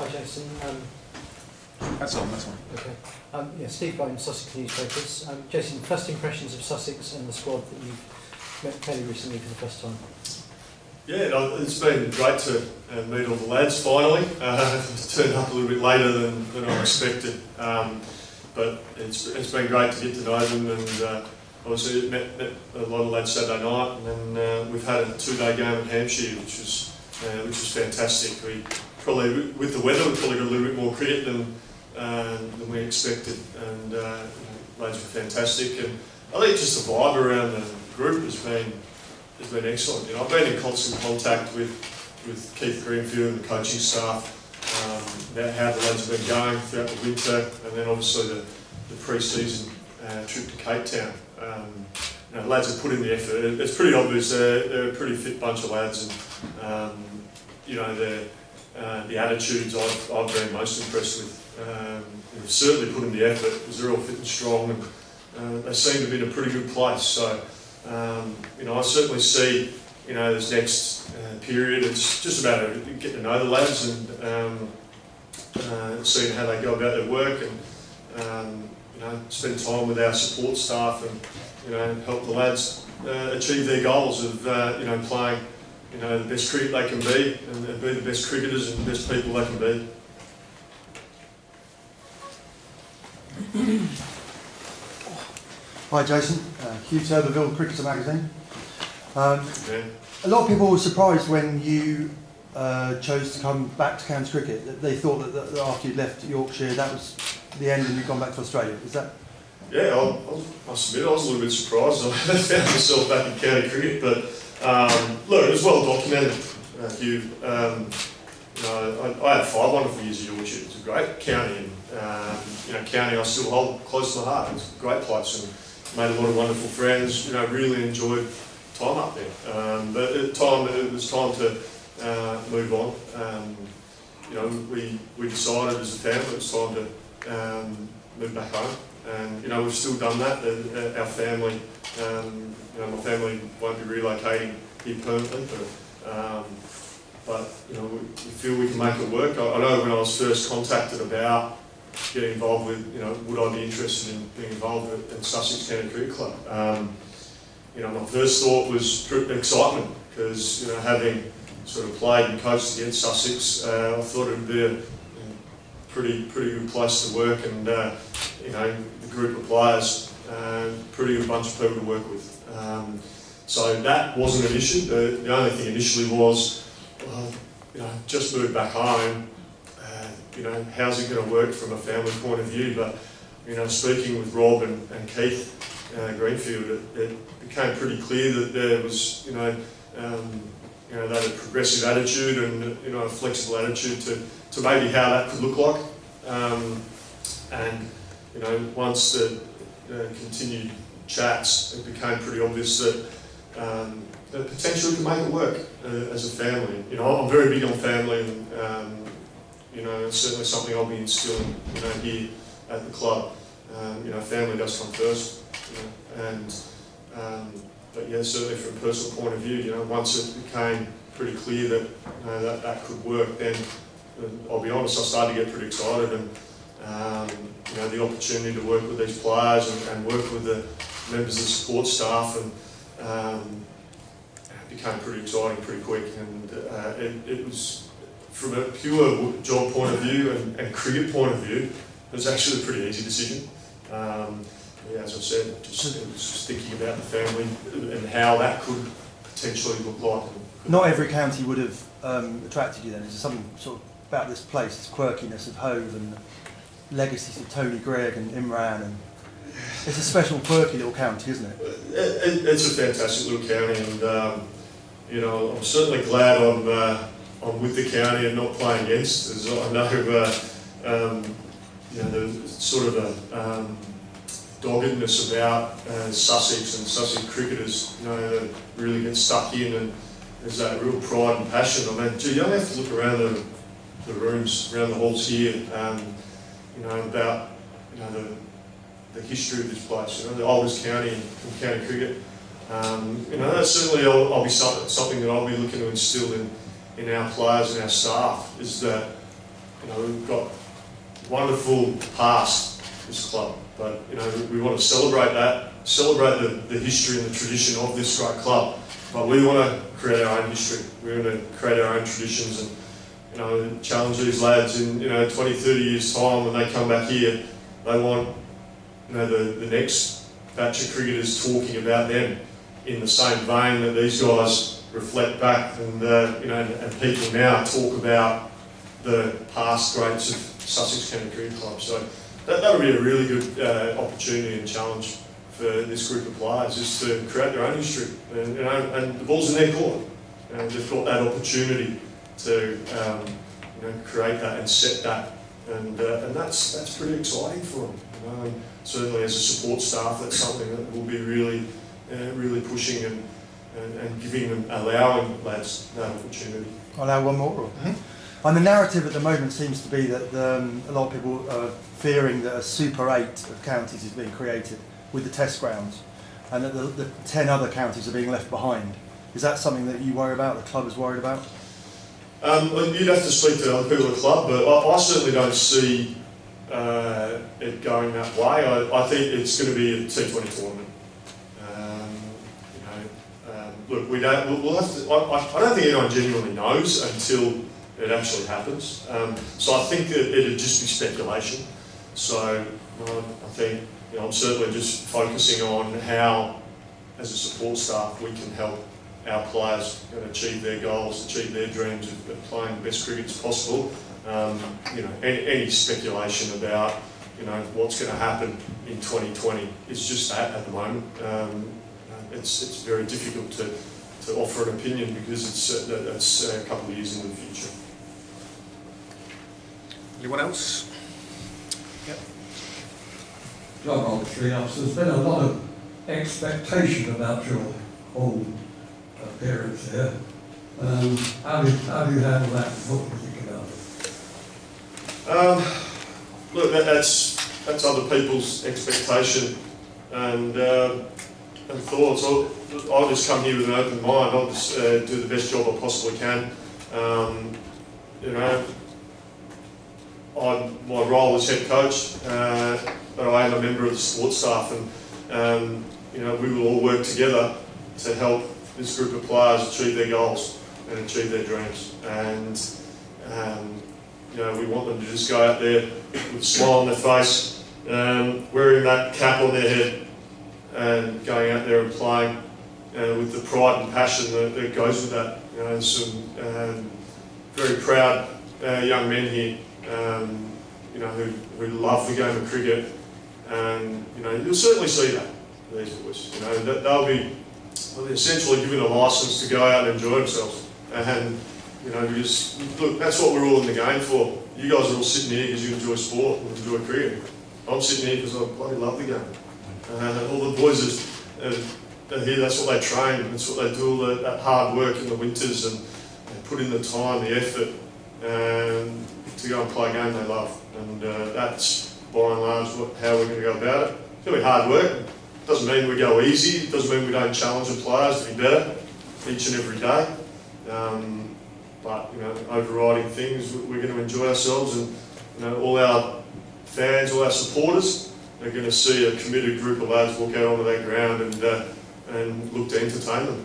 Hi Jason. That's on. Okay. Yeah, Steve Bones, Sussex newspapers. Jason, first impressions of Sussex and the squad that you've met fairly recently for the first time. Yeah, it's been great to meet all the lads finally. It's turned up a little bit later than I expected, but it's been great to get to know them, and obviously met a lot of lads Saturday night, and then we've had a 2-day game at Hampshire, which was fantastic. We probably, with the weather, we probably got a little bit more cricket than we expected, and lads were fantastic. And I think just the vibe around the group has been excellent. You know, I've been in constant contact with Keith Greenfield and the coaching staff about how the lads have been going throughout the winter, and then obviously the pre-season trip to Cape Town. You know, lads have put in the effort. It's pretty obvious they're a pretty fit bunch of lads, and you know, the attitudes I've been most impressed with. They've certainly put in the effort because they're all fit and strong, and they seem to be in a pretty good place. So you know, I certainly see, you know, this next period, it's just about getting to know the lads and seeing how they go about their work, and you know, spend time with our support staff, and you know, help the lads achieve their goals of you know, playing, you know, the best cricket they can be, and be the best cricketers and the best people they can be. Hi Jason, Hugh Turberville, Cricketer magazine. Yeah. A lot of people were surprised when you chose to come back to county cricket, that they thought that after you'd left Yorkshire that was the end and you'd gone back to Australia. Is that? Yeah, I must admit I was a little bit surprised. I found myself back in county cricket, but look, it was well documented, Hugh. You know, I had 5 wonderful years at Yorkshire. It was a great county, and you know, county I still hold close to my heart. It was a great place, and made a lot of wonderful friends. You know, really enjoyed time up there. But at the time, it was time to move on. You know, we decided as a family it was time to move back home, and you know, we've still done that. Our family, you know, my family won't be relocating here permanently, but you know, we feel we can make it work. I know when I was first contacted about getting involved with, you know, would I be interested in being involved at Sussex County Cricket Club? You know, my first thought was excitement, because you know, having sort of played and coached against Sussex, I thought it would be a pretty good place to work, and you know, the group of players, pretty good bunch of people to work with. So that wasn't an issue. The only thing initially was, you know, just moved back home. You know, how's it going to work from a family point of view? But you know, speaking with Rob and Keith Greenfield, it became pretty clear that there was, you know, they had a progressive attitude and you know, a flexible attitude to maybe how that could look like. And you know, once the continued chats, it became pretty obvious that that potentially could make it work as a family. You know, I'm very big on family, and you know, it's certainly something I'll be instilling, you know, here at the club. You know, family does come first, you know, and but yeah, certainly from a personal point of view, you know, once it became pretty clear that you know, that could work, then I'll be honest, I started to get pretty excited, and you know, the opportunity to work with these players and work with the members of the support staff, and it became pretty exciting pretty quick, and it was, from a pure job point of view and cricket point of view, it was actually a pretty easy decision. Yeah, as I said, it was just thinking about the family and how that could potentially look like. Not every county would have attracted you then. Is there something sort of about this place, this quirkiness of Hove and the legacies of Tony Gregg and Imran, and it's a special quirky little county, isn't it? It's a fantastic little county, and you know, I'm certainly glad I'm with the county and not playing against, as I know you know, there's sort of a doggedness about Sussex and Sussex cricketers, you know, that really get stuck in, and there's that real pride and passion. I mean, gee, you don't have to look around the rooms, around the halls here, you know, about, you know, the history of this place, you know, the oldest county in county cricket. You know, that's certainly I'll be something that I'll be looking to instill in our players and our staff, is that we've got wonderful past, this club, but we want to celebrate that, celebrate the history and the tradition of this great club. But we want to create our own history. We want to create our own traditions and challenge these lads in 20, 30 years' time when they come back here. They want the next batch of cricketers talking about them in the same vein that these guys reflect back, and and people now talk about the past greats of Sussex County Cricket Club. So that would be a really good opportunity and challenge for this group of players, is to create their own history. And the ball's in their court. They've got that opportunity to create that and set that, and that's pretty exciting for them. And certainly as a support staff, that's something that we'll be really pushing and giving them, allowing lads that opportunity. I'll allow one more. And the narrative at the moment seems to be that a lot of people are fearing that a Super 8 of counties is being created with the test grounds, and that the 10 other counties are being left behind. Is that something that you worry about, the club is worried about? You'd have to speak to other people at the club, but I certainly don't see it going that way. I think it's going to be a T20 tournament. Look, we'll have to, I don't think anyone genuinely knows until it actually happens. So I think that it'd just be speculation. So I think I'm certainly just focusing on how, as a support staff, we can help our players achieve their goals, achieve their dreams of playing the best cricket as possible. Any speculation about what's going to happen in 2020 is just that at the moment. It's very difficult to offer an opinion because it's a couple of years into the future. Anyone else? Yep. John Oldtree, there's been a lot of expectation about your whole appearance here. How do you handle that? What do you think about it? Look, that's other people's expectation and thoughts. I'll just come here with an open mind. I'll just do the best job I possibly can. My role as head coach, but I am a member of the support staff, and we will all work together to help this group of players achieve their goals and achieve their dreams. And we want them to just go out there with a smile on their face, wearing that cap on their head, and going out there and playing with the pride and passion that goes with that. There's some very proud young men here, who love the game of cricket, and you'll certainly see that. These boys, they'll be essentially given a licence to go out and enjoy themselves. And because look, that's what we're all in the game for. You guys are all sitting here because you enjoy sport and enjoy cricket. I'm sitting here because I bloody love the game. All the boys are here. That's what they train. That's what they do. All that hard work in the winters, and they put in the time, the effort, to go and play a game they love. And that's by and large how we're going to go about it. It's going to be hard work. Doesn't mean we go easy. It doesn't mean we don't challenge the players to be better each and every day. But overriding things, we're going to enjoy ourselves, and all our fans, all our supporters are going to see a committed group of lads walk out onto that ground and look to entertain them.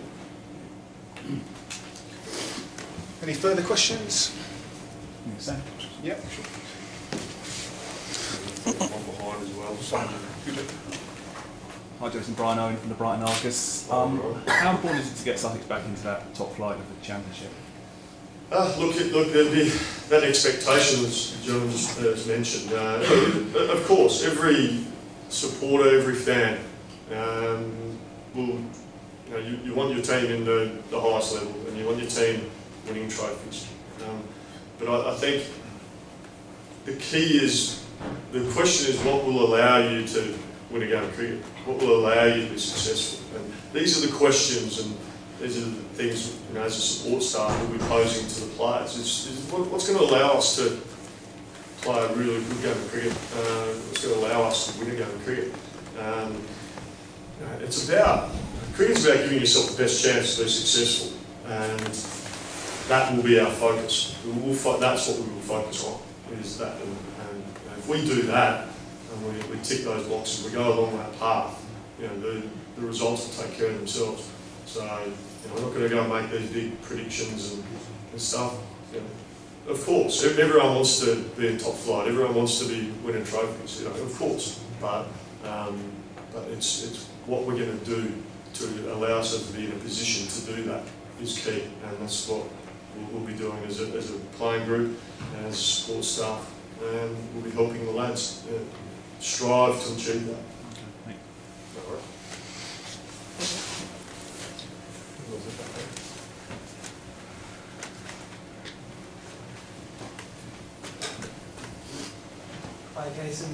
Any further questions? Yeah, sure. One behind as well. So. Hi Jason, Brian Owen from the Brighton Argus. How important is it to get Sussex back into that top flight of the Championship? Look, there'd be that expectation, as John has mentioned. Of course, every supporter, every fan will, you want your team in the highest level, and you want your team winning trophies. But I think the key is, the question is, what will allow you to win a game of cricket? What will allow you to be successful? And these are the questions, and these are the things, as a support staff, we'll be posing to the players. Is what's going to allow us to play a really good game of cricket? What's going to allow us to win a game of cricket? Cricket's about giving yourself the best chance to be successful, and that will be our focus. That's what we will focus on. is that, and if we do that and we tick those boxes, we go along that path, the results will take care of themselves. So we're not going to go and make these big predictions and stuff. Of course, everyone wants to be in top flight. Everyone wants to be winning trophies. Of course, but it's what we're going to do to allow us to be in a position to do that is key, and that's what we'll be doing as a playing group and as support staff, and we'll be helping the lads strive to achieve that. Thank Hi Jason,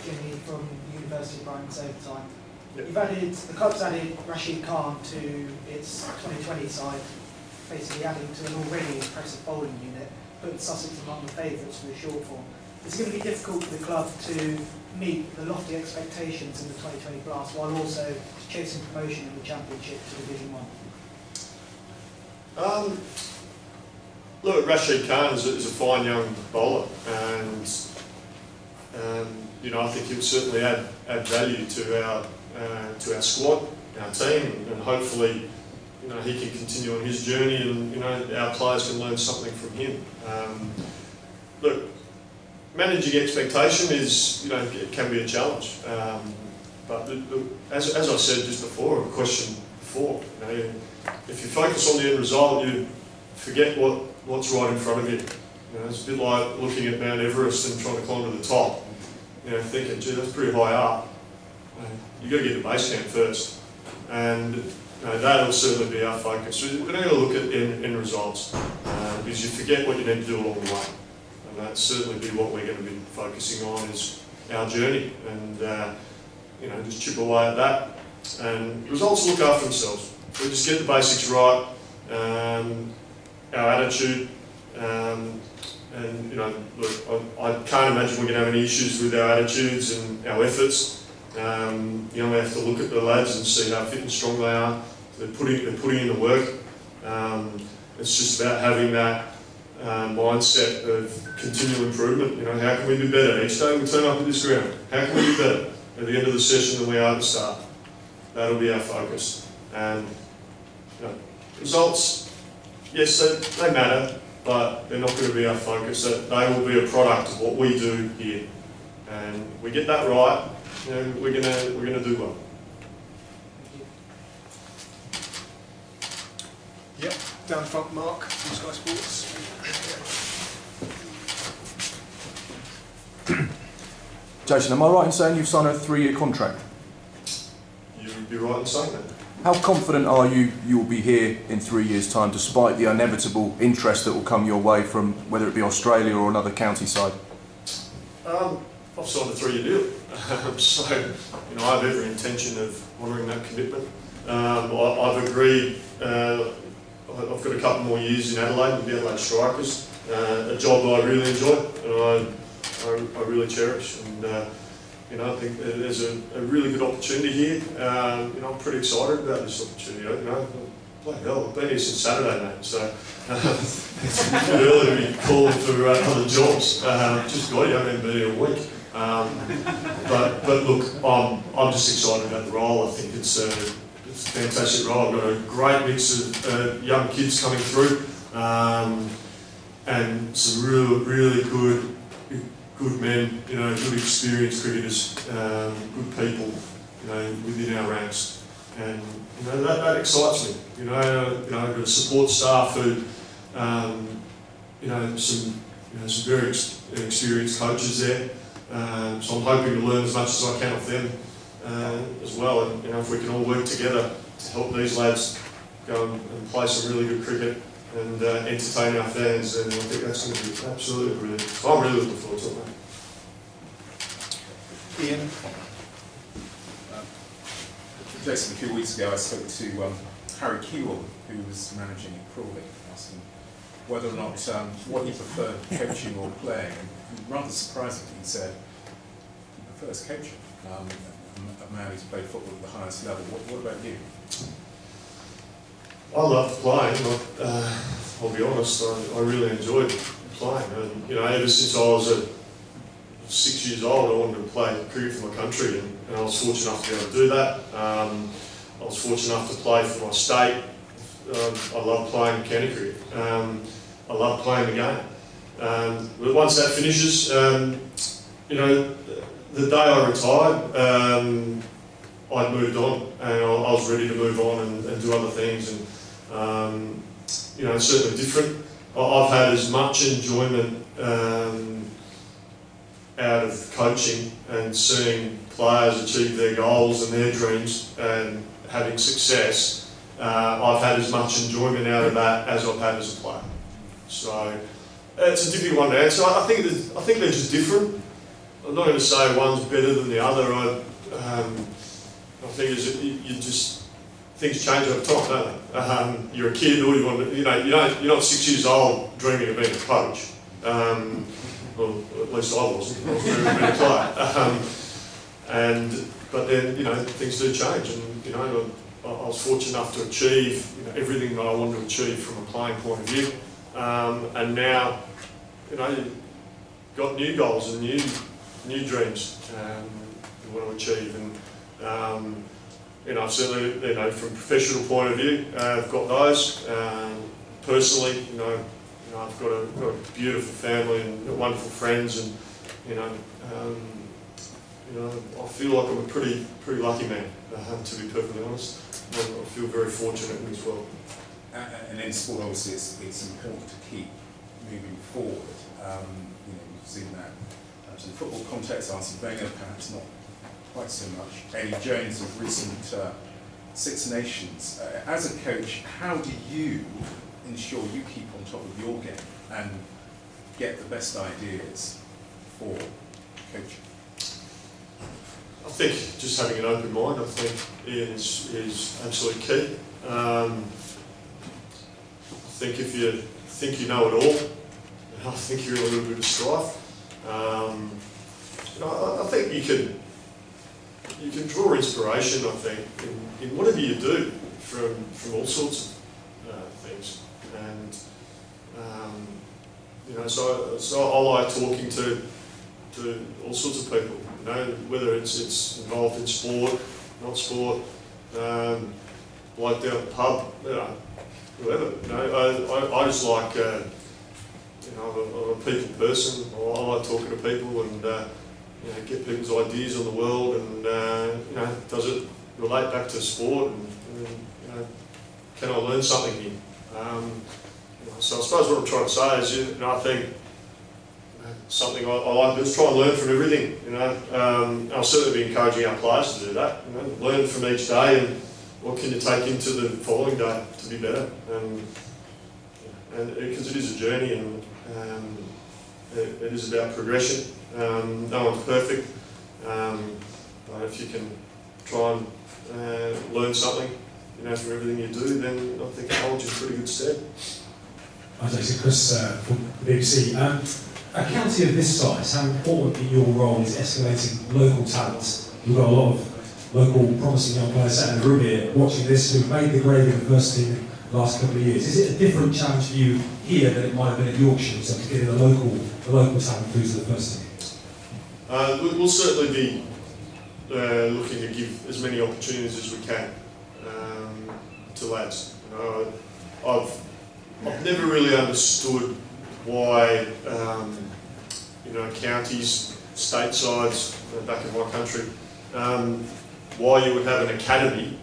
Jimmy from the University of Brighton's Overtime. Yep. The club's added Rashid Khan to its 2020 side, basically adding to an already impressive bowling unit, putting Sussex among the favourites for the short form. It's going to be difficult for the club to meet the lofty expectations in the 2020 Blast while also chasing promotion in the Championship to Division 1. Look, Rashid Khan is a fine young bowler, and I think he'll certainly add value to our squad, our team, and hopefully, he can continue on his journey, and our players can learn something from him. Look, managing expectation is, it can be a challenge. But as I said just before, a question before, if you focus on the end result, you forget what's right in front of you. It's a bit like looking at Mount Everest and trying to climb to the top. Thinking, gee, that's pretty high up. You've got to get to base camp first, and that'll certainly be our focus. So we're going to look at end results because you forget what you need to do along the way, and that'll certainly be what we're going to be focusing on is our journey, and just chip away at that. And results look after themselves. We just get the basics right, our attitude. Look, I can't imagine we're going to have any issues with our attitudes and our efforts. We have to look at the lads and see how fit and strong they are. They're putting in the work. It's just about having that mindset of continual improvement. How can we do better? Each day we turn up at this ground. How can we do better at the end of the session than we are at the start? That'll be our focus. And results, yes, they matter, but they're not going to be our focus. They will be a product of what we do here, and we get that right, we're gonna do well. Yep, down the front, Mark from Sky Sports. Jason, am I right in saying you've signed a 3-year contract? You'd be right in saying that. How confident are you will be here in 3 years' time, despite the inevitable interest that will come your way from whether it be Australia or another county side? I've signed a 3-year deal, so I have every intention of honouring that commitment. I've agreed. I've got a couple more years in Adelaide with the Adelaide Strikers, a job that I really enjoy and I really cherish. And I think there's a really good opportunity here. I'm pretty excited about this opportunity. Bloody hell, I've been here since Saturday, mate, so it's a bit early to be calling for other jobs. Just got you, I haven't been here a week. But look, I'm just excited about the role. I think it's a fantastic role. I've got a great mix of young kids coming through, and some really good men, good experienced cricketers, good people, within our ranks, and that excites me. I've got a support staff who, some very experienced coaches there, so I'm hoping to learn as much as I can off them as well. And if we can all work together to help these lads go and play some really good cricket and entertain our fans, then I think that's going to be absolutely brilliant. I'm really looking forward to it, mate. Ian. Jason, a few weeks ago I spoke to Harry Kewell, who was managing at Crawley, asking whether or not what he preferred, coaching or playing. And rather surprisingly, he said he prefers coaching. A man who's played football at the highest level. What about you? I loved playing. I'll be honest, I really enjoyed playing. And, you know, ever since I was 6 years old, I wanted to play cricket for my country, and I was fortunate enough to be able to do that. I was fortunate enough to play for my state. I love playing county cricket. I love playing the game. But once that finishes, you know, the day I retired, I'd moved on, and I was ready to move on and do other things. And you know, it's certainly different. I've had as much enjoyment out of coaching and seeing players achieve their goals and their dreams and having success. I've had as much enjoyment out of that as I've had as a player. So it's a difficult one to answer. I think they're just different. I'm not going to say one's better than the other. I think you just things change over time, don't they? You're a kid, all you want to, you're not 6 years old dreaming of being a coach. Well, at least I wasn't. I was dreaming of being a player. But then, you know, things do change, and you know, I was fortunate enough to achieve everything that I wanted to achieve from a playing point of view. And now, you know, you've got new goals and new dreams you want to achieve. And you know, certainly, you know, from a professional point of view, I've got those. Personally, you know, I've got a beautiful family and wonderful friends, and you know, I feel like I'm a pretty lucky man, to be perfectly honest. I feel very fortunate in this world. And in sport, obviously, it's important to keep moving forward. You know, we've seen that in the football context. Arsene Wenger, perhaps not quite so much. Eddie Jones of recent Six Nations. As a coach, how do you ensure you keep on top of your game and get the best ideas for coaching? I think just having an open mind, I think, is absolutely key. I think if you think you know it all, I think you're in a little bit of strife. You know, I think you can draw inspiration, I think, in whatever you do from all sorts of things. And you know, so I like talking to all sorts of people. You know, whether it's involved in sport, not sport, like down at the pub, you know, whoever. You know, I just like, you know, I'm a people person. I like talking to people and you know, get people's ideas on the world, and you know, does it relate back to sport, and you know, can I learn something here? You know, so I suppose what I'm trying to say is, you know, I think something I like to do is try and learn from everything. You know, I'll certainly be encouraging our players to do that. You know, learn from each day, and what can you take into the following day to be better? And because it is a journey, and it is about progression. No one's perfect, but if you can try and learn something, you know, from everything you do, then I think it holds you in pretty good stead. Hi, Jason. Chris from the BBC. A county of this size, how important in your role is escalating local talent? We've got a lot of local promising young players sat in the room here watching this who've made the grade in the first team in the last couple of years. Is it a different challenge for you here than it might have been at Yorkshire, so to get the local talent through to the first team? We'll certainly be looking to give as many opportunities as we can to lads. You know, I've never really understood why you know, counties, state sides back in my country, why you would have an academy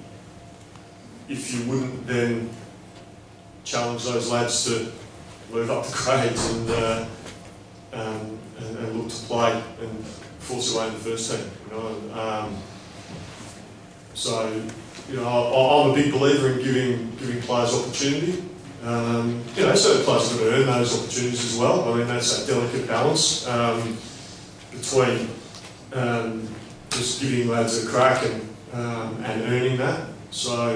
if you wouldn't then challenge those lads to move up the grades and look to play and force their way in the first team. You know, so you know, I'm a big believer in giving players opportunity. You know, certain players have got to earn those opportunities as well. I mean, that's that delicate balance between just giving lads a crack and earning that. So,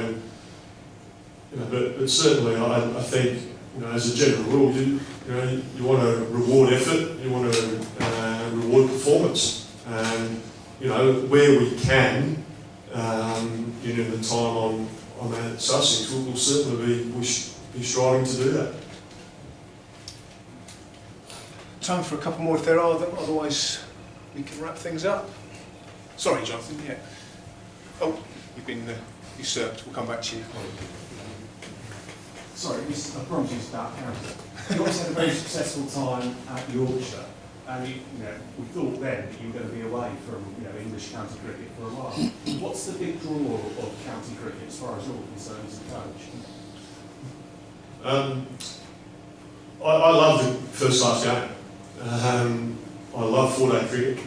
you know, but certainly I think, you know, as a general rule, you want to reward effort, you want to reward performance, and you know, where we can, you know, the time I'm at Sussex, we'll certainly be striving to do that. time for a couple more if there are them, otherwise we can wrap things up. Sorry, Jonathan, yeah. Oh, you've been usurped, we'll come back to you. Sorry, I promise you it's about character. You obviously had a very successful time at Yorkshire, and we thought then that you were going to be away from English county cricket for a while. What's the big draw of county cricket as far as you're concerned as a coach? I love the first class game. I love 4-day cricket.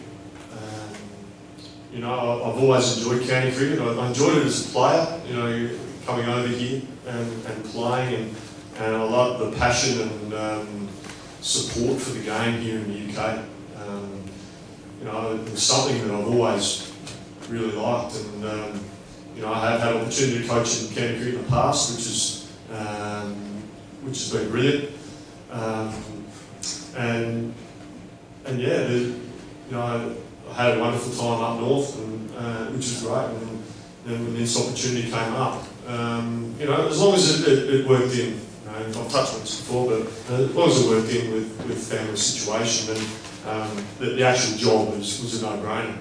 I've always enjoyed county cricket. I enjoyed it as a player, coming over here and playing, and I love the passion and support for the game here in the UK. It's something that I've always really liked, and I have had opportunity to coach in county cricket in the past, which has been brilliant. I had a wonderful time up north, which was great. And then when this opportunity came up, as long as it worked in, I've touched on this before, but as long as it worked in with family situation, and the actual job was a no-brainer.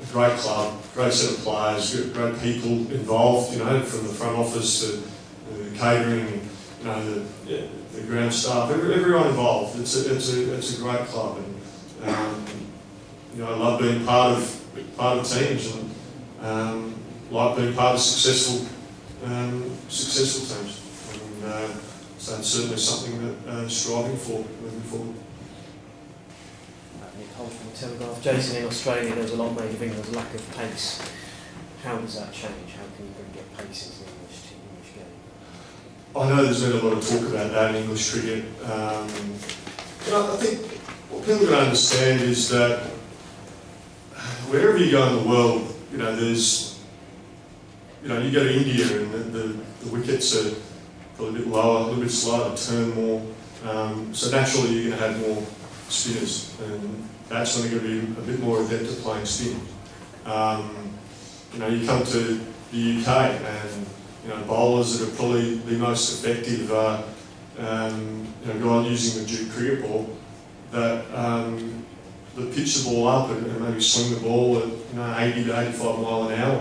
A great club, great set of players, great people involved, from the front office to the catering, the ground staff, everyone involved. It's a great club, and I love being part of teams, and like being part of successful teams. And so it's certainly something that I'm striving for moving forward. From the Telegraph. Jason, in Australia there was a lot made of England's lack of pace. How does that change? How can you get pace into the English game? I know there's been a lot of talk about that in English cricket. I think what people don't understand is that wherever you go in the world, there's, you go to India and the wickets are probably a bit lower, a little bit slower, turn more. So naturally you're going to have more spinners, and batsmen are going to be a bit more adept at playing spin. You come to the UK and bowlers that are probably the most effective are guys using the Duke cricket ball that pitch the ball up and maybe swing the ball at 80 to 85 mile an hour.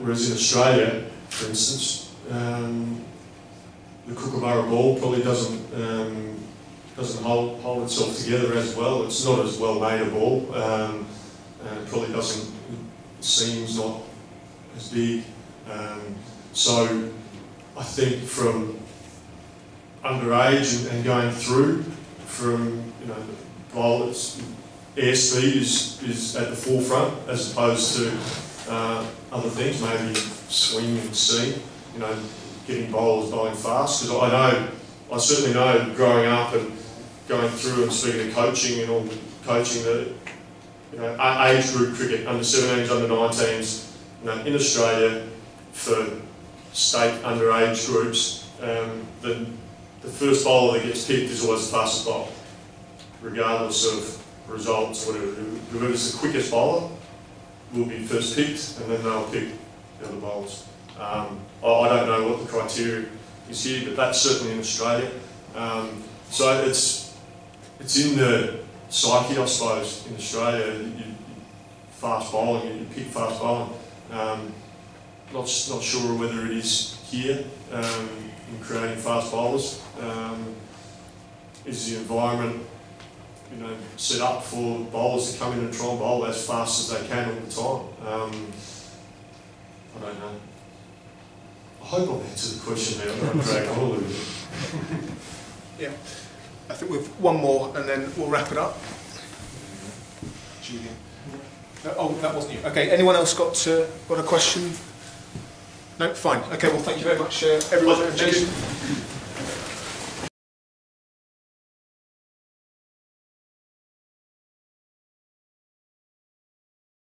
Whereas in Australia, for instance, the Kookaburra ball probably doesn't hold itself together as well. It's not as well made a ball, and it probably seems not as big. So I think from underage and going through, from bowlers, airspeed is at the forefront as opposed to other things, maybe swing and seam. Getting bowlers bowling fast, because I certainly know growing up and going through and speaking of coaching and all the coaching that age group cricket, under 17s, under 19s, in Australia for state underage groups, the first bowler that gets picked is always the fastest bowler, regardless of results, whatever. Whoever's the quickest bowler will be first picked, and then they'll pick the other bowlers. I don't know what the criteria is here, but that's certainly in Australia. So it's in the psyche, I suppose, in Australia. You fast bowling, you pick fast bowling. Not sure whether it is here in creating fast bowlers. Is the environment set up for bowlers to come in and try and bowl as fast as they can all the time? I don't know. I hope I've answered the question there. I'm going to drag on a little bit. Yeah, I think we've one more and then we'll wrap it up. Julian. No, oh, that wasn't you. Okay, anyone else got a question? No, fine. Okay, well, thank you very much, everyone. Thank you.